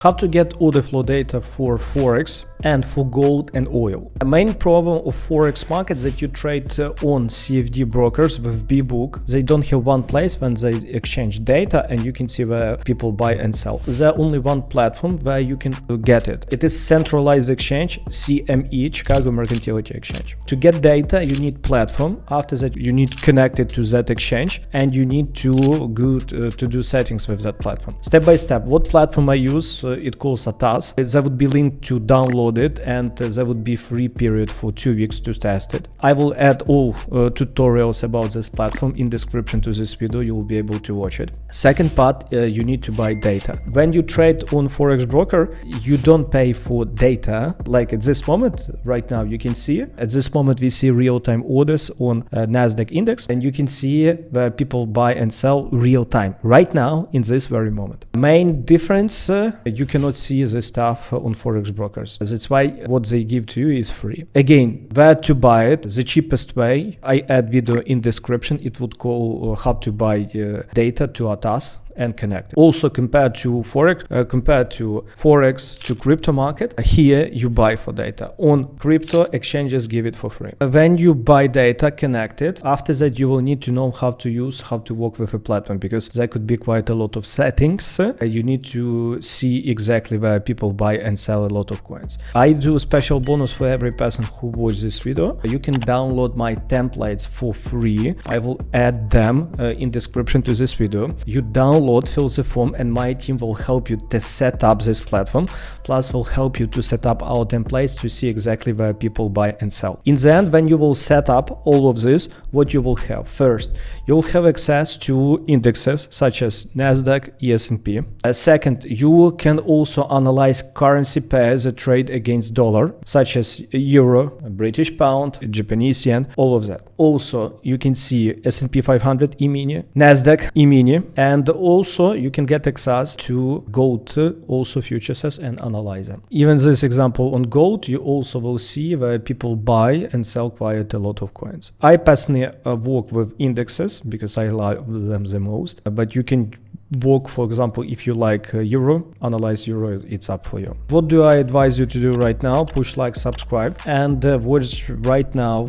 How to get order flow data for Forex and for gold and oil. The main problem of Forex market that you trade on CFD brokers with B-book. They don't have one place when they exchange data and you can see where people buy and sell. There's only one platform where you can get it. It is centralized exchange, CME, Chicago Mercantility Exchange. To get data, you need platform. After that, you need connected to that exchange and you need to go to do settings with that platform. Step by step, what platform I use? It calls ATAS. There would be link to download it and there would be free period for 2 weeks to test it. I will add all tutorials about this platform in description to this video. You will be able to watch it. Second part, you need to buy data. When you trade on Forex broker, you don't pay for data. Like at this moment, right now, you can see at this moment we see real-time orders on NASDAQ index and you can see where people buy and sell real-time right now in this very moment. Main difference, you cannot see the stuff on Forex brokers. That's why what they give to you is free. Again, where to buy it, the cheapest way, I add video in description. It would call how to buy data to ATAS and connect. Also compared to Forex, to crypto market, here you buy for data. On crypto, exchanges give it for free. When you buy data connected, after that you will need to know how to work with a platform, because there could be quite a lot of settings. You need to see exactly where people buy and sell a lot of coins. I do a special bonus for every person who watches this video. You can download my templates for free. I will add them in description to this video. You download, fill the form, and my team will help you to set up this platform, plus will help you to set up our templates to see exactly where people buy and sell. In the end, when you will set up all of this, what you will have? First, you'll have access to indexes such as NASDAQ, S&P. Second, you can also analyze currency pairs that trade against dollar, such as euro, British pound, Japanese yen, all of that. Also, you can see S&P 500 E-mini, NASDAQ E-mini, and also you can get access to gold, also futures, and analyze them. Even this example on gold, you also will see where people buy and sell quite a lot of coins. I personally work with indexes because I love them the most, but you can work, for example, if you like euro, analyze euro, it's up for you. What do I advise you to do right now? Push like, subscribe, and watch right now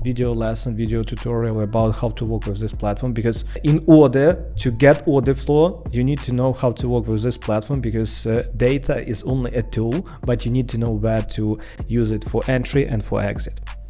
video lesson, video tutorial about how to work with this platform, because in order to get order flow, you need to know how to work with this platform, because data is only a tool, but you need to know where to use it for entry and for exit.